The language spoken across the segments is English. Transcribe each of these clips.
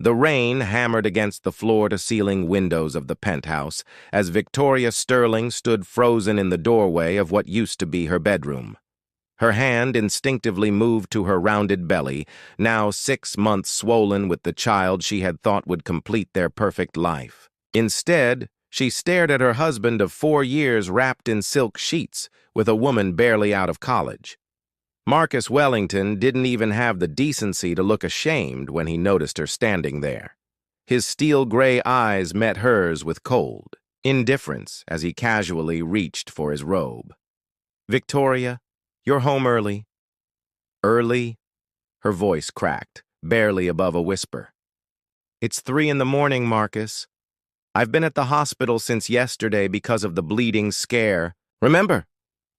The rain hammered against the floor-to-ceiling windows of the penthouse as Victoria Sterling stood frozen in the doorway of what used to be her bedroom. Her hand instinctively moved to her rounded belly, now 6 months swollen with the child she had thought would complete their perfect life. Instead, she stared at her husband of 4 years wrapped in silk sheets with a woman barely out of college. Marcus Wellington didn't even have the decency to look ashamed when he noticed her standing there. His steel-gray eyes met hers with cold indifference as he casually reached for his robe. "Victoria, you're home early." "Early?" Her voice cracked, barely above a whisper. "It's 3 in the morning, Marcus. I've been at the hospital since yesterday because of the bleeding scare. Remember,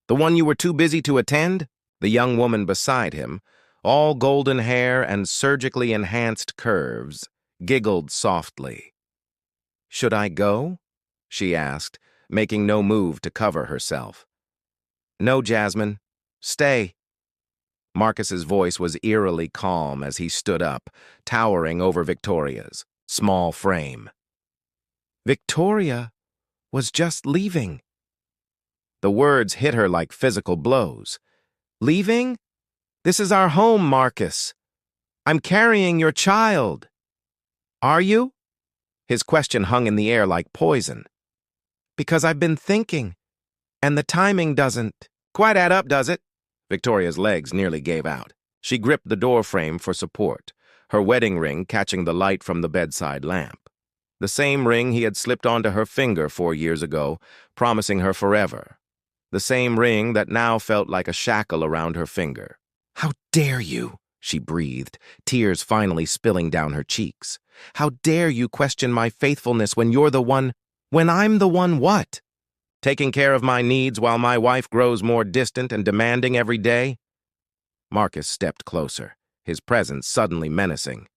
the one you were too busy to attend?" The young woman beside him, all golden hair and surgically enhanced curves, giggled softly. "Should I go?" she asked, making no move to cover herself. "No, Jasmine. Stay." Marcus's voice was eerily calm as he stood up, towering over Victoria's small frame. "Victoria was just leaving." The words hit her like physical blows. "Leaving? This is our home, Marcus. I'm carrying your child." "Are you?" His question hung in the air like poison. "Because I've been thinking, and the timing doesn't quite add up, does it?" Victoria's legs nearly gave out. She gripped the doorframe for support, her wedding ring catching the light from the bedside lamp. The same ring he had slipped onto her finger 4 years ago, promising her forever. The same ring that now felt like a shackle around her finger. "How dare you?" she breathed, tears finally spilling down her cheeks. "How dare you question my faithfulness when you're the one— When I'm the one what? Taking care of my needs while my wife grows more distant and demanding every day?" Marcus stepped closer, his presence suddenly menacing.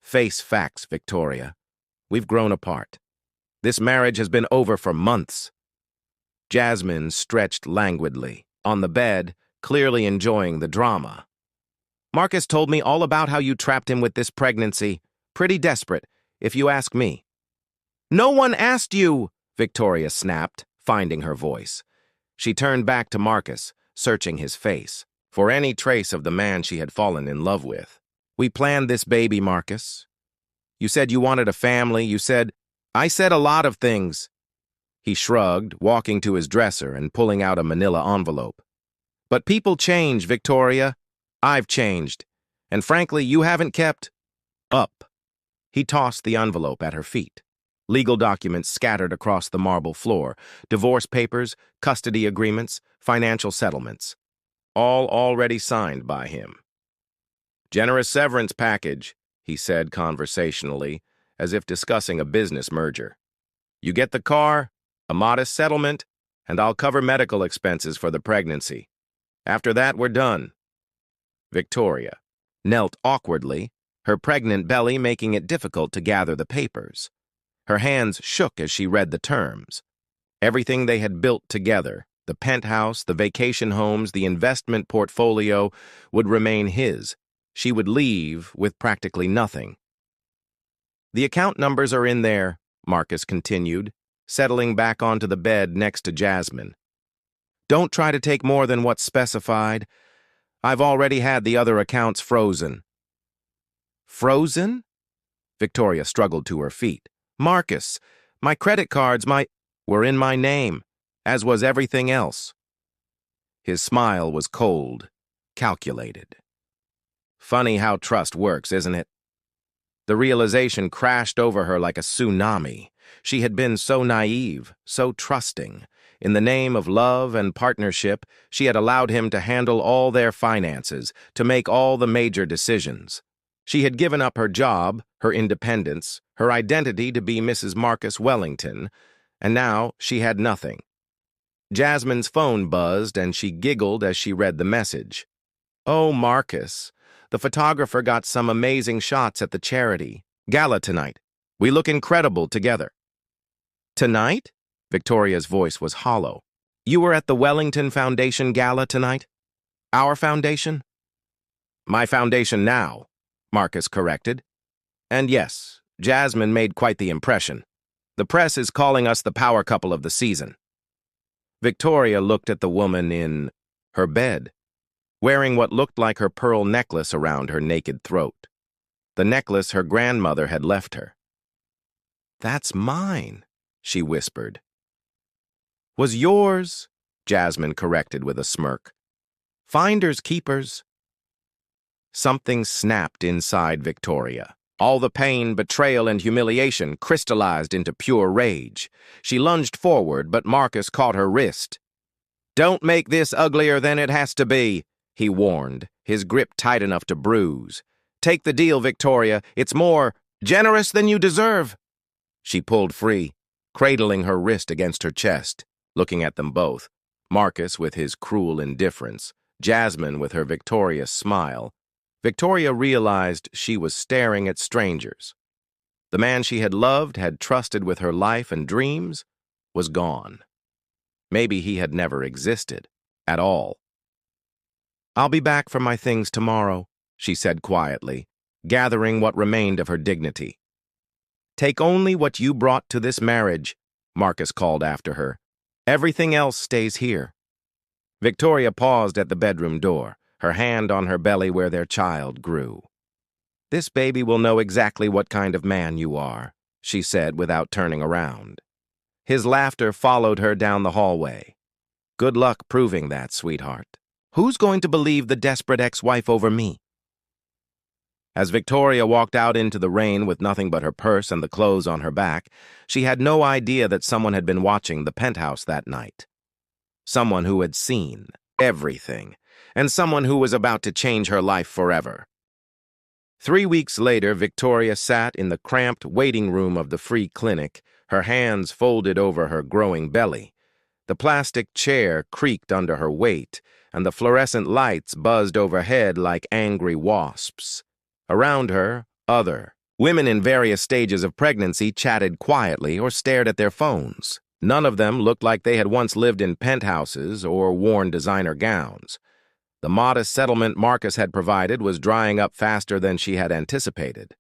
"Face facts, Victoria. We've grown apart. This marriage has been over for months." Jasmine stretched languidly, on the bed, clearly enjoying the drama. "Marcus told me all about how you trapped him with this pregnancy. Pretty desperate, if you ask me." "No one asked you!" Victoria snapped, finding her voice. She turned back to Marcus, searching his face, for any trace of the man she had fallen in love with. "We planned this baby, Marcus. You said you wanted a family. I said a lot of things." He shrugged, walking to his dresser and pulling out a manila envelope. "But people change, Victoria. I've changed. And frankly, you haven't kept up." He tossed the envelope at her feet. Legal documents scattered across the marble floor, divorce papers, custody agreements, financial settlements, all already signed by him. "Generous severance package," he said conversationally, as if discussing a business merger. "You get the car, a modest settlement, and I'll cover medical expenses for the pregnancy. After that, we're done." Victoria knelt awkwardly, her pregnant belly making it difficult to gather the papers. Her hands shook as she read the terms. Everything they had built together, the penthouse, the vacation homes, the investment portfolio, would remain his. She would leave with practically nothing. "The account numbers are in there," Marcus continued, settling back onto the bed next to Jasmine. "Don't try to take more than what's specified. I've already had the other accounts frozen." "Frozen?" Victoria struggled to her feet. "Marcus, my credit cards, were in my name, as was everything else." His smile was cold, calculated. "Funny how trust works, isn't it?" The realization crashed over her like a tsunami. She had been so naive, so trusting. In the name of love and partnership, she had allowed him to handle all their finances, to make all the major decisions. She had given up her job, her independence, her identity to be Mrs. Marcus Wellington, and now she had nothing. Jasmine's phone buzzed, and she giggled as she read the message. "Oh, Marcus, the photographer got some amazing shots at the charity gala tonight. We look incredible together." "Tonight?" Victoria's voice was hollow. "You were at the Wellington Foundation gala tonight? Our foundation?" "My foundation now," Marcus corrected. And yes, Jasmine made quite the impression. The press is calling us the power couple of the season. Victoria looked at the woman in her bed, wearing what looked like her pearl necklace around her naked throat. The necklace her grandmother had left her. "That's mine," she whispered. "Was yours," Jasmine corrected with a smirk. "Finders keepers." Something snapped inside Victoria. All the pain, betrayal, and humiliation crystallized into pure rage. She lunged forward, but Marcus caught her wrist. "Don't make this uglier than it has to be," he warned, his grip tight enough to bruise. "Take the deal, Victoria. It's more generous than you deserve." She pulled free, cradling her wrist against her chest, looking at them both, Marcus with his cruel indifference, Jasmine with her victorious smile. Victoria realized she was staring at strangers. The man she had loved, had trusted with her life and dreams, was gone. Maybe he had never existed at all. "I'll be back for my things tomorrow," she said quietly, gathering what remained of her dignity. "Take only what you brought to this marriage," Marcus called after her. "Everything else stays here." Victoria paused at the bedroom door, her hand on her belly where their child grew. "This baby will know exactly what kind of man you are," she said without turning around. His laughter followed her down the hallway. "Good luck proving that, sweetheart. Who's going to believe the desperate ex-wife over me?" As Victoria walked out into the rain with nothing but her purse and the clothes on her back, she had no idea that someone had been watching the penthouse that night. Someone who had seen everything, and someone who was about to change her life forever. 3 weeks later, Victoria sat in the cramped waiting room of the free clinic, her hands folded over her growing belly. The plastic chair creaked under her weight, and the fluorescent lights buzzed overhead like angry wasps. Around her, other women in various stages of pregnancy chatted quietly or stared at their phones. None of them looked like they had once lived in penthouses or worn designer gowns. The modest settlement Marcus had provided was drying up faster than she had anticipated.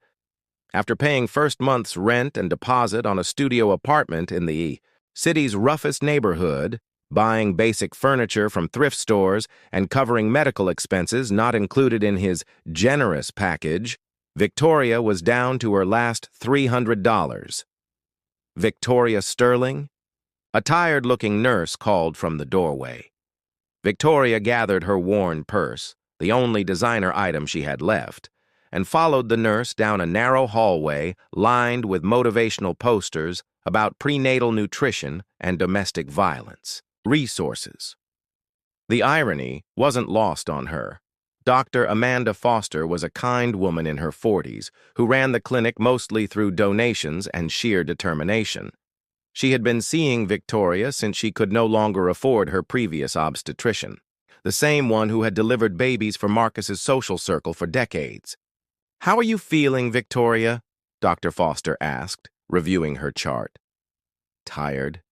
After paying first month's rent and deposit on a studio apartment in the city's roughest neighborhood, buying basic furniture from thrift stores, and covering medical expenses not included in his generous package, Victoria was down to her last $300. "Victoria Sterling?" A tired-looking nurse called from the doorway. Victoria gathered her worn purse, the only designer item she had left, and followed the nurse down a narrow hallway lined with motivational posters about prenatal nutrition and domestic violence. Resources. The irony wasn't lost on her. Dr. Amanda Foster was a kind woman in her 40s who ran the clinic mostly through donations and sheer determination. She had been seeing Victoria since she could no longer afford her previous obstetrician, the same one who had delivered babies for Marcus's social circle for decades. "How are you feeling, Victoria?" Dr. Foster asked, reviewing her chart. "Tired.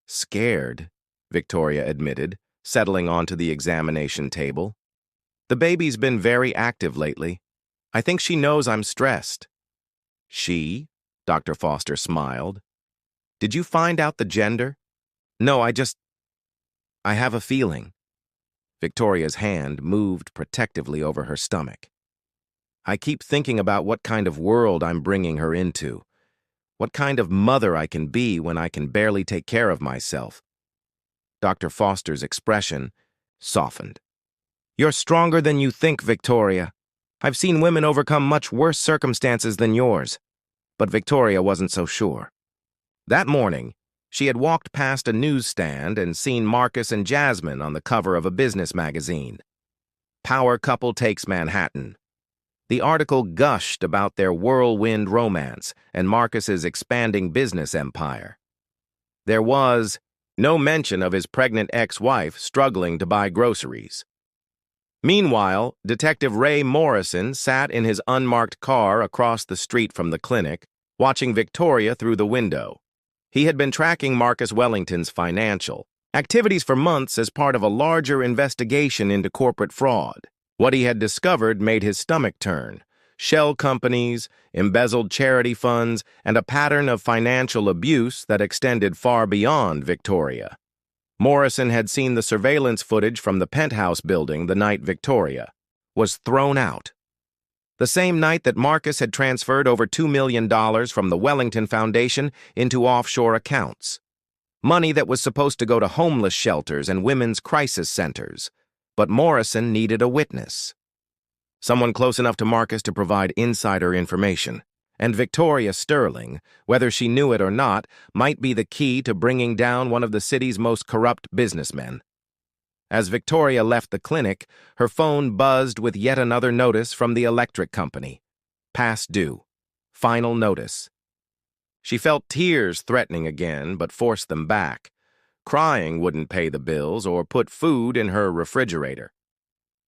Scared," Victoria admitted, settling onto the examination table. "The baby's been very active lately. I think she knows I'm stressed." "She?" Dr. Foster smiled. "Did you find out the gender?" "No, I have a feeling." Victoria's hand moved protectively over her stomach. "I keep thinking about what kind of world I'm bringing her into. What kind of mother I can be when I can barely take care of myself." Dr. Foster's expression softened. "You're stronger than you think, Victoria. I've seen women overcome much worse circumstances than yours." But Victoria wasn't so sure. That morning, she had walked past a newsstand and seen Marcus and Jasmine on the cover of a business magazine. "Power Couple Takes Manhattan." The article gushed about their whirlwind romance and Marcus's expanding business empire. There was no mention of his pregnant ex-wife struggling to buy groceries. Meanwhile, Detective Ray Morrison sat in his unmarked car across the street from the clinic, watching Victoria through the window. He had been tracking Marcus Wellington's financial activities for months as part of a larger investigation into corporate fraud. What he had discovered made his stomach turn. shell companies, embezzled charity funds, and a pattern of financial abuse that extended far beyond Victoria. Morrison had seen the surveillance footage from the penthouse building the night Victoria was thrown out. The same night that Marcus had transferred over $2 million from the Wellington Foundation into offshore accounts. Money that was supposed to go to homeless shelters and women's crisis centers. But Morrison needed a witness. Someone close enough to Marcus to provide insider information. And Victoria Sterling, whether she knew it or not, might be the key to bringing down one of the city's most corrupt businessmen. As Victoria left the clinic, her phone buzzed with yet another notice from the electric company. Past due. Final notice. She felt tears threatening again, but forced them back. Crying wouldn't pay the bills or put food in her refrigerator.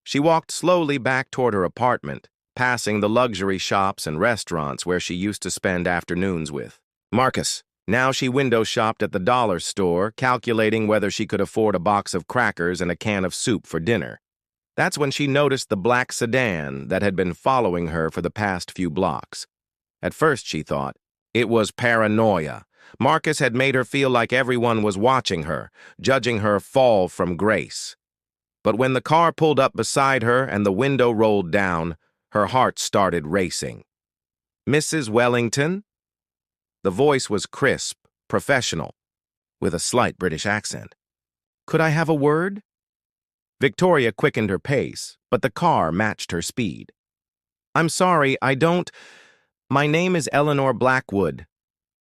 She walked slowly back toward her apartment, passing the luxury shops and restaurants where she used to spend afternoons with Marcus. Now she window shopped at the dollar store, calculating whether she could afford a box of crackers and a can of soup for dinner. That's when she noticed the black sedan that had been following her for the past few blocks. At first, she thought, it was paranoia. Marcus had made her feel like everyone was watching her, judging her fall from grace. But when the car pulled up beside her and the window rolled down, her heart started racing. Mrs. Wellington? The voice was crisp, professional, with a slight British accent. Could I have a word? Victoria quickened her pace, but the car matched her speed. I'm sorry, My name is Eleanor Blackwood.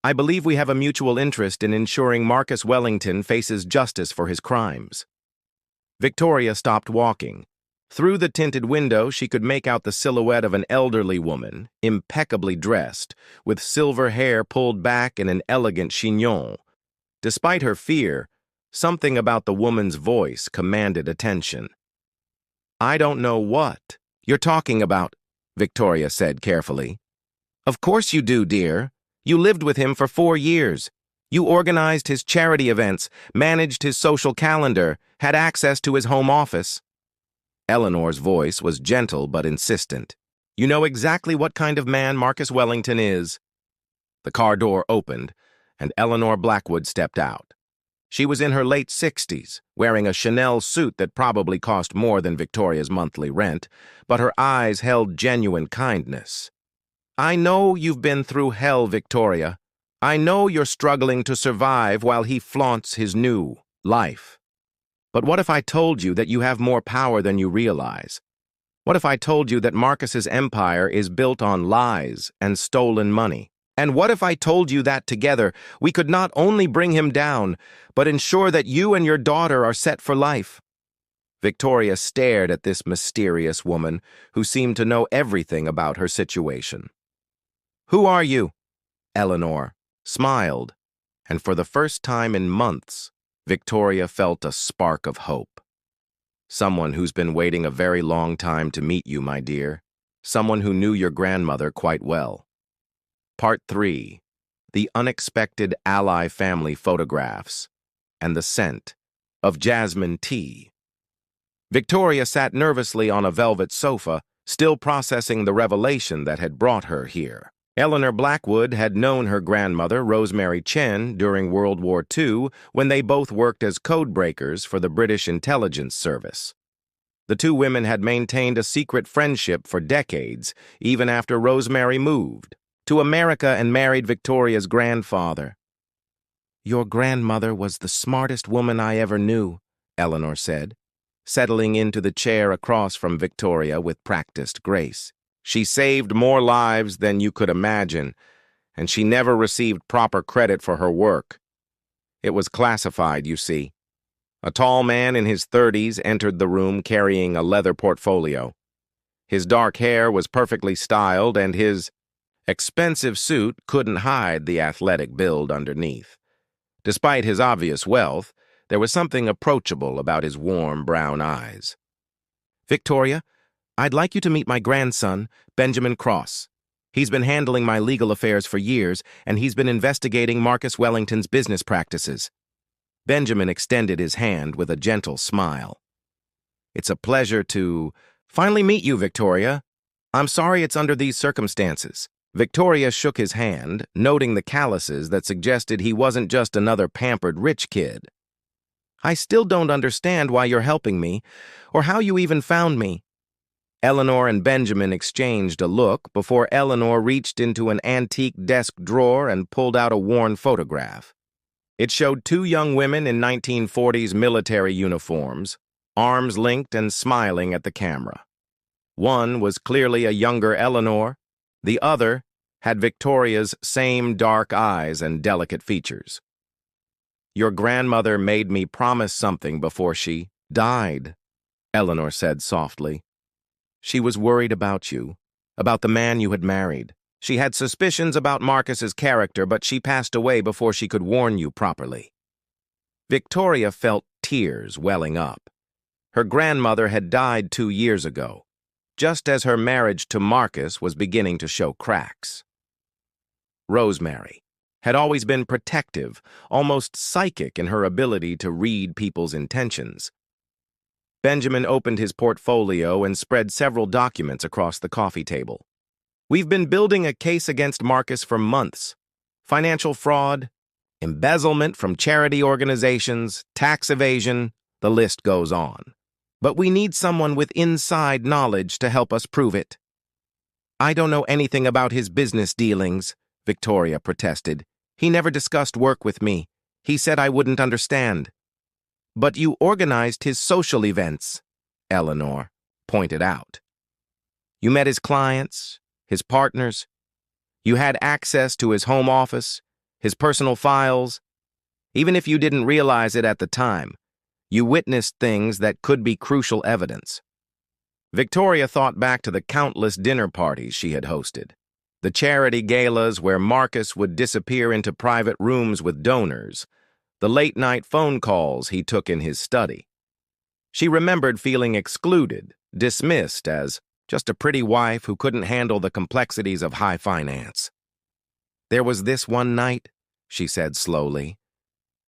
I believe we have a mutual interest in ensuring Marcus Wellington faces justice for his crimes. Victoria stopped walking. Through the tinted window, she could make out the silhouette of an elderly woman, impeccably dressed, with silver hair pulled back in an elegant chignon. Despite her fear, something about the woman's voice commanded attention. I don't know what you're talking about, Victoria said carefully. Of course you do, dear. You lived with him for 4 years. You organized his charity events, managed his social calendar, had access to his home office. Eleanor's voice was gentle but insistent. You know exactly what kind of man Marcus Wellington is. The car door opened, and Eleanor Blackwood stepped out. She was in her late 60s, wearing a Chanel suit that probably cost more than Victoria's monthly rent, but her eyes held genuine kindness. I know you've been through hell, Victoria. I know you're struggling to survive while he flaunts his new life. But what if I told you that you have more power than you realize? What if I told you that Marcus's empire is built on lies and stolen money? And what if I told you that together we could not only bring him down, but ensure that you and your daughter are set for life? Victoria stared at this mysterious woman who seemed to know everything about her situation. Who are you? Eleanor smiled, and for the first time in months, Victoria felt a spark of hope. Someone who's been waiting a very long time to meet you, my dear. Someone who knew your grandmother quite well. Part 3. The unexpected Ally family photographs and the scent of jasmine tea. Victoria sat nervously on a velvet sofa, still processing the revelation that had brought her here. Eleanor Blackwood had known her grandmother, Rosemary Chen, during World War II when they both worked as code breakers for the British Intelligence Service. The two women had maintained a secret friendship for decades, even after Rosemary moved to America and married Victoria's grandfather. Your grandmother was the smartest woman I ever knew, Eleanor said, settling into the chair across from Victoria with practiced grace. She saved more lives than you could imagine, and she never received proper credit for her work. It was classified, you see. A tall man in his 30s entered the room carrying a leather portfolio. His dark hair was perfectly styled, and his expensive suit couldn't hide the athletic build underneath. Despite his obvious wealth, there was something approachable about his warm brown eyes. Victoria, I'd like you to meet my grandson, Benjamin Cross. He's been handling my legal affairs for years, and he's been investigating Marcus Wellington's business practices. Benjamin extended his hand with a gentle smile. It's a pleasure to finally meet you, Victoria. I'm sorry it's under these circumstances. Victoria shook his hand, noting the calluses that suggested he wasn't just another pampered rich kid. I still don't understand why you're helping me, or how you even found me. Eleanor and Benjamin exchanged a look before Eleanor reached into an antique desk drawer and pulled out a worn photograph. It showed two young women in 1940s military uniforms, arms linked and smiling at the camera. One was clearly a younger Eleanor, the other had Victoria's same dark eyes and delicate features. Your grandmother made me promise something before she died, Eleanor said softly. She was worried about you, about the man you had married. She had suspicions about Marcus's character, but she passed away before she could warn you properly. Victoria felt tears welling up. Her grandmother had died 2 years ago, just as her marriage to Marcus was beginning to show cracks. Rosemary had always been protective, almost psychic in her ability to read people's intentions. Benjamin opened his portfolio and spread several documents across the coffee table. We've been building a case against Marcus for months. Financial fraud, embezzlement from charity organizations, tax evasion, the list goes on. But we need someone with inside knowledge to help us prove it. I don't know anything about his business dealings, Victoria protested. He never discussed work with me. He said I wouldn't understand. But you organized his social events, Eleanor pointed out. You met his clients, his partners. You had access to his home office, his personal files. Even if you didn't realize it at the time, you witnessed things that could be crucial evidence. Victoria thought back to the countless dinner parties she had hosted, the charity galas where Marcus would disappear into private rooms with donors, the late-night phone calls he took in his study. She remembered feeling excluded, dismissed as just a pretty wife who couldn't handle the complexities of high finance. There was this one night, she said slowly.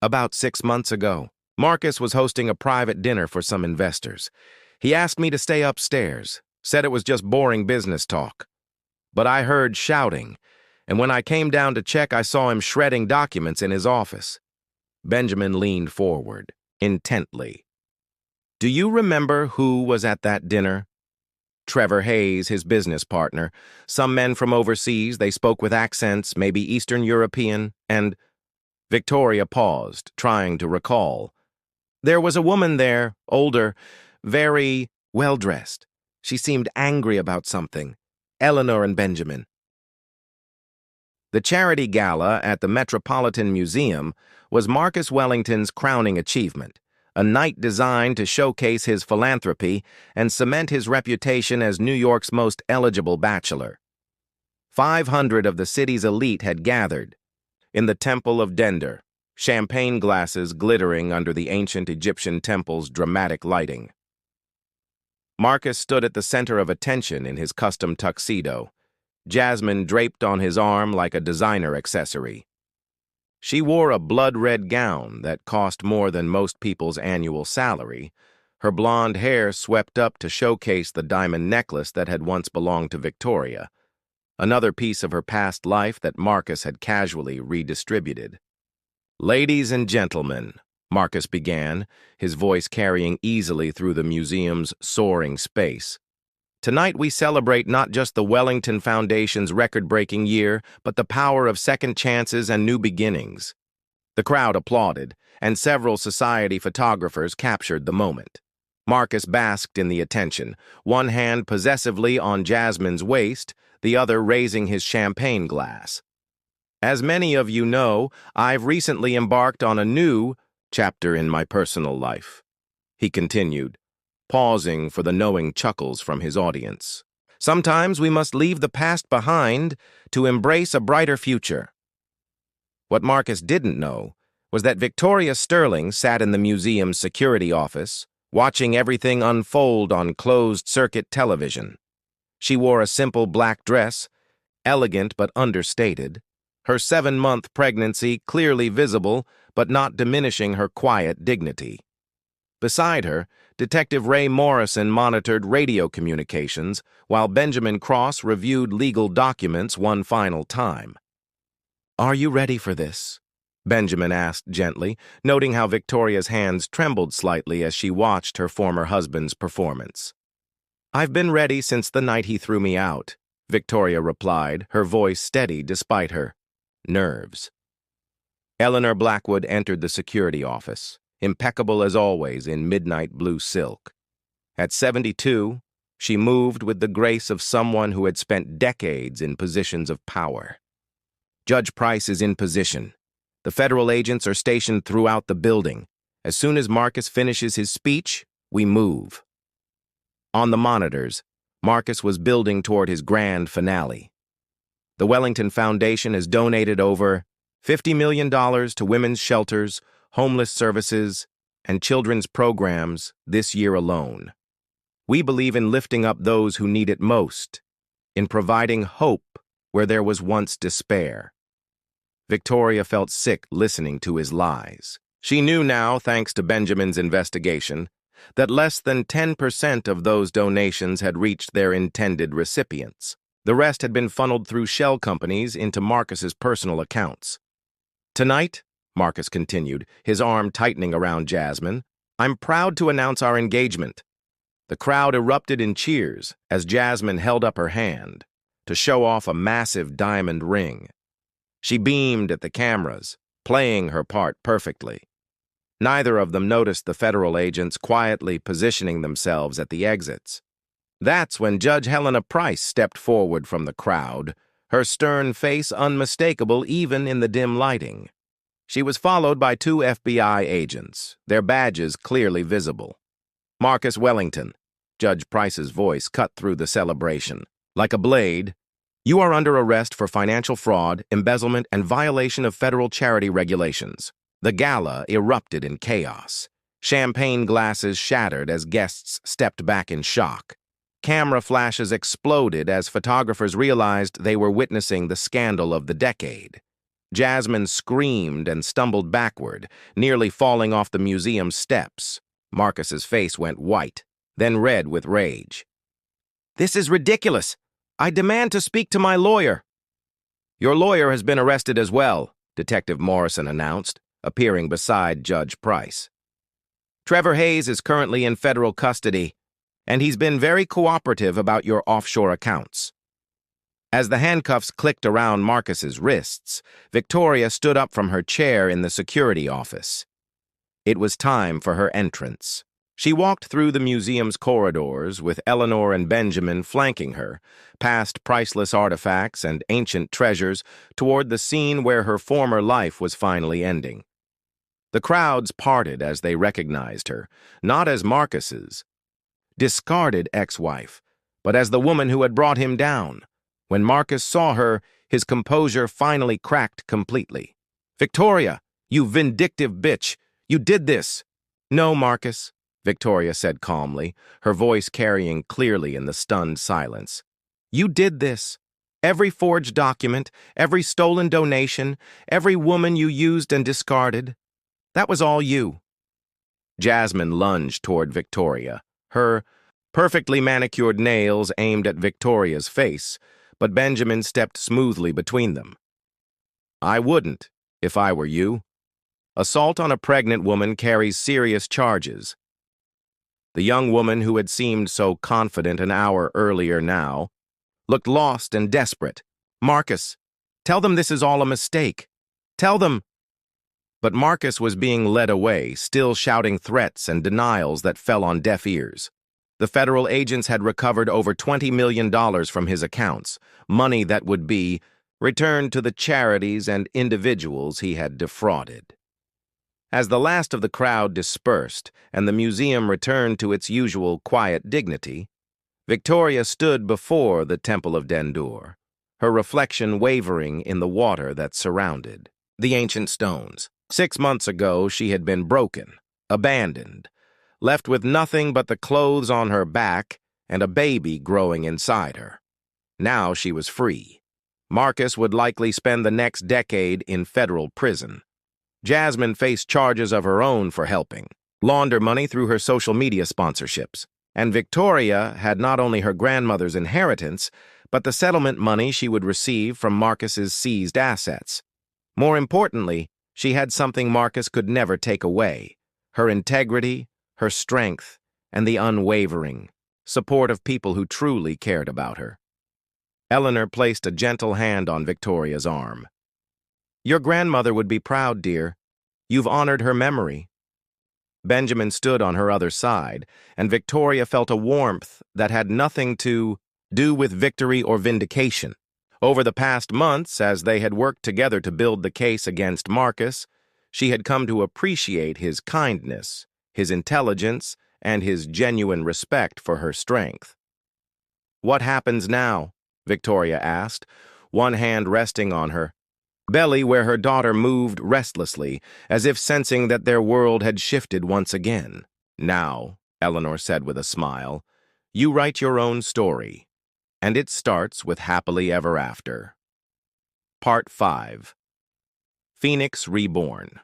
About 6 months ago, Marcus was hosting a private dinner for some investors. He asked me to stay upstairs, said it was just boring business talk. But I heard shouting, and when I came down to check, I saw him shredding documents in his office. Benjamin leaned forward, intently. Do you remember who was at that dinner? Trevor Hayes, his business partner, some men from overseas, they spoke with accents, maybe Eastern European, and Victoria paused, trying to recall. There was a woman there, older, very well-dressed. She seemed angry about something. Eleanor and Benjamin. The charity gala at the Metropolitan Museum was Marcus Wellington's crowning achievement, a night designed to showcase his philanthropy and cement his reputation as New York's most eligible bachelor. 500 of the city's elite had gathered in the Temple of Dender, champagne glasses glittering under the ancient Egyptian temple's dramatic lighting. Marcus stood at the center of attention in his custom tuxedo, Jasmine draped on his arm like a designer accessory. She wore a blood-red gown that cost more than most people's annual salary, her blonde hair swept up to showcase the diamond necklace that had once belonged to Victoria, another piece of her past life that Marcus had casually redistributed. Ladies and gentlemen, Marcus began, his voice carrying easily through the museum's soaring space. Tonight we celebrate not just the Wellington Foundation's record-breaking year, but the power of second chances and new beginnings. The crowd applauded, and several society photographers captured the moment. Marcus basked in the attention, one hand possessively on Jasmine's waist, the other raising his champagne glass. As many of you know, I've recently embarked on a new chapter in my personal life, he continued, pausing for the knowing chuckles from his audience. Sometimes we must leave the past behind to embrace a brighter future. What Marcus didn't know was that Victoria Sterling sat in the museum's security office, watching everything unfold on closed-circuit television. She wore a simple black dress, elegant but understated, her 7-month pregnancy clearly visible but not diminishing her quiet dignity. Beside her, Detective Ray Morrison monitored radio communications while Benjamin Cross reviewed legal documents one final time. "Are you ready for this?" Benjamin asked gently, noting how Victoria's hands trembled slightly as she watched her former husband's performance. "I've been ready since the night he threw me out," Victoria replied, her voice steady despite her nerves. Eleanor Blackwood entered the security office, impeccable as always in midnight blue silk. At 72, she moved with the grace of someone who had spent decades in positions of power. "Judge Price is in position. The federal agents are stationed throughout the building. As soon as Marcus finishes his speech, we move." On the monitors, Marcus was building toward his grand finale. The Wellington Foundation has donated over $50 million to women's shelters, homeless services, and children's programs this year alone. "We believe in lifting up those who need it most, in providing hope where there was once despair." Victoria felt sick listening to his lies. She knew now, thanks to Benjamin's investigation, that less than 10% of those donations had reached their intended recipients. The rest had been funneled through shell companies into Marcus's personal accounts. "Tonight," Marcus continued, his arm tightening around Jasmine, "I'm proud to announce our engagement." The crowd erupted in cheers as Jasmine held up her hand to show off a massive diamond ring. She beamed at the cameras, playing her part perfectly. Neither of them noticed the federal agents quietly positioning themselves at the exits. That's when Judge Helena Price stepped forward from the crowd, her stern face unmistakable even in the dim lighting. She was followed by 2 FBI agents, their badges clearly visible. "Marcus Wellington," Judge Price's voice cut through the celebration. Like a blade, "you are under arrest for financial fraud, embezzlement, and violation of federal charity regulations." The gala erupted in chaos. Champagne glasses shattered as guests stepped back in shock. Camera flashes exploded as photographers realized they were witnessing the scandal of the decade. Jasmine screamed and stumbled backward, nearly falling off the museum steps. Marcus's face went white, then red with rage. "This is ridiculous. I demand to speak to my lawyer." "Your lawyer has been arrested as well," Detective Morrison announced, appearing beside Judge Price. "Trevor Hayes is currently in federal custody, and he's been very cooperative about your offshore accounts." As the handcuffs clicked around Marcus's wrists, Victoria stood up from her chair in the security office. It was time for her entrance. She walked through the museum's corridors with Eleanor and Benjamin flanking her, past priceless artifacts and ancient treasures toward the scene where her former life was finally ending. The crowds parted as they recognized her, not as Marcus's discarded ex-wife, but as the woman who had brought him down. When Marcus saw her, his composure finally cracked completely. "Victoria, you vindictive bitch! You did this!" "No, Marcus," Victoria said calmly, her voice carrying clearly in the stunned silence. "You did this. Every forged document, every stolen donation, every woman you used and discarded. That was all you." Jasmine lunged toward Victoria, her perfectly manicured nails aimed at Victoria's face, but Benjamin stepped smoothly between them. "I wouldn't, if I were you. Assault on a pregnant woman carries serious charges." The young woman who had seemed so confident an hour earlier now looked lost and desperate. "Marcus, tell them this is all a mistake. Tell them." But Marcus was being led away, still shouting threats and denials that fell on deaf ears. The federal agents had recovered over $20 million from his accounts, money that would be returned to the charities and individuals he had defrauded. As the last of the crowd dispersed and the museum returned to its usual quiet dignity, Victoria stood before the Temple of Dendur, her reflection wavering in the water that surrounded the ancient stones. 6 months ago, she had been broken, abandoned, left with nothing but the clothes on her back and a baby growing inside her. Now she was free. Marcus would likely spend the next decade in federal prison. Jasmine faced charges of her own for helping, launder money through her social media sponsorships. And Victoria had not only her grandmother's inheritance, but the settlement money she would receive from Marcus's seized assets. More importantly, she had something Marcus could never take away: her integrity, her strength, and the unwavering support of people who truly cared about her. Eleanor placed a gentle hand on Victoria's arm. "Your grandmother would be proud, dear. You've honored her memory." Benjamin stood on her other side, and Victoria felt a warmth that had nothing to do with victory or vindication. Over the past months, as they had worked together to build the case against Marcus, she had come to appreciate his kindness, his intelligence, and his genuine respect for her strength. "What happens now?" Victoria asked, one hand resting on her belly where her daughter moved restlessly, as if sensing that their world had shifted once again. "Now," Eleanor said with a smile, "you write your own story, and it starts with happily ever after." Part 5. Phoenix Reborn.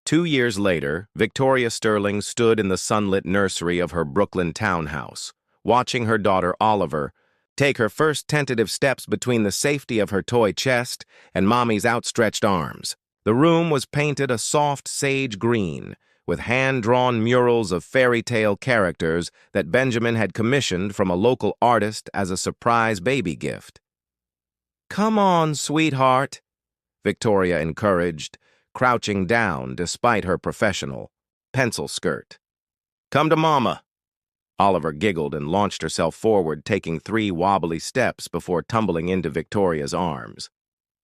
2 years later, Victoria Sterling stood in the sunlit nursery of her Brooklyn townhouse, watching her daughter Oliver take her first tentative steps between the safety of her toy chest and Mommy's outstretched arms. The room was painted a soft sage green, with hand-drawn murals of fairy tale characters that Benjamin had commissioned from a local artist as a surprise baby gift. "Come on, sweetheart," Victoria encouraged, crouching down despite her professional pencil skirt. "Come to Mama." Oliver giggled and launched herself forward, taking 3 wobbly steps before tumbling into Victoria's arms.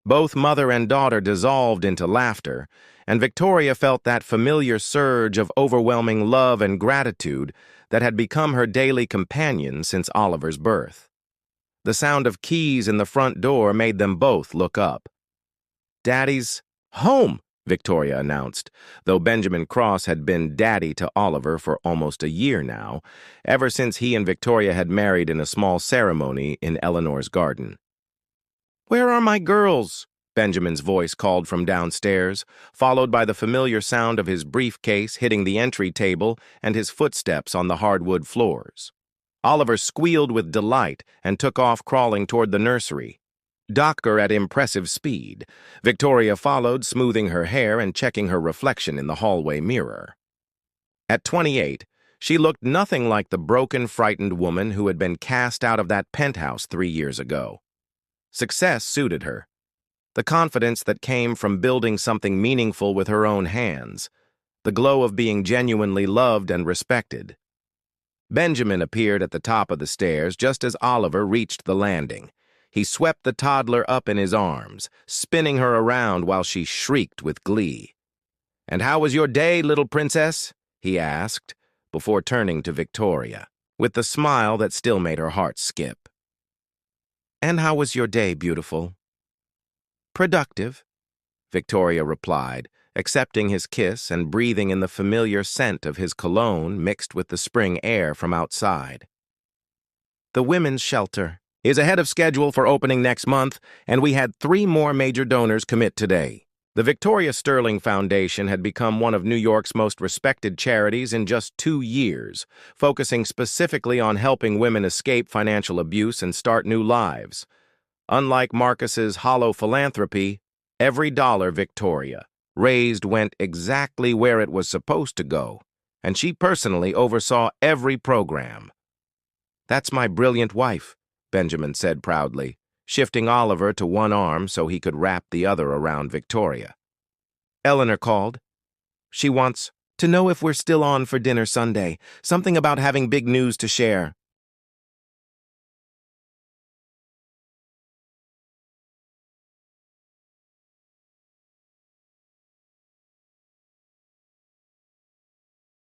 Both mother and daughter dissolved into laughter, and Victoria felt that familiar surge of overwhelming love and gratitude that had become her daily companion since Oliver's birth. The sound of keys in the front door made them both look up. "Daddy's home," Victoria announced, though Benjamin Cross had been daddy to Oliver for almost a year now, ever since he and Victoria had married in a small ceremony in Eleanor's garden. "Where are my girls?" Benjamin's voice called from downstairs, followed by the familiar sound of his briefcase hitting the entry table and his footsteps on the hardwood floors. Oliver squealed with delight and took off crawling toward the nursery. Docker at impressive speed, Victoria followed, smoothing her hair and checking her reflection in the hallway mirror. At 28, she looked nothing like the broken, frightened woman who had been cast out of that penthouse 3 years ago. Success suited her. The confidence that came from building something meaningful with her own hands, the glow of being genuinely loved and respected. Benjamin appeared at the top of the stairs just as Oliver reached the landing. He swept the toddler up in his arms, spinning her around while she shrieked with glee. "And how was your day, little princess?" he asked, before turning to Victoria, with the smile that still made her heart skip. "And how was your day, beautiful?" "Productive," Victoria replied, accepting his kiss and breathing in the familiar scent of his cologne mixed with the spring air from outside. "The women's shelter is ahead of schedule for opening next month, and we had 3 more major donors commit today." The Victoria Sterling Foundation had become one of New York's most respected charities in just 2 years, focusing specifically on helping women escape financial abuse and start new lives. Unlike Marcus's hollow philanthropy, every dollar Victoria raised went exactly where it was supposed to go, and she personally oversaw every program. "That's my brilliant wife," Benjamin said proudly, shifting Oliver to one arm so he could wrap the other around Victoria. "Eleanor called. She wants to know if we're still on for dinner Sunday, something about having big news to share."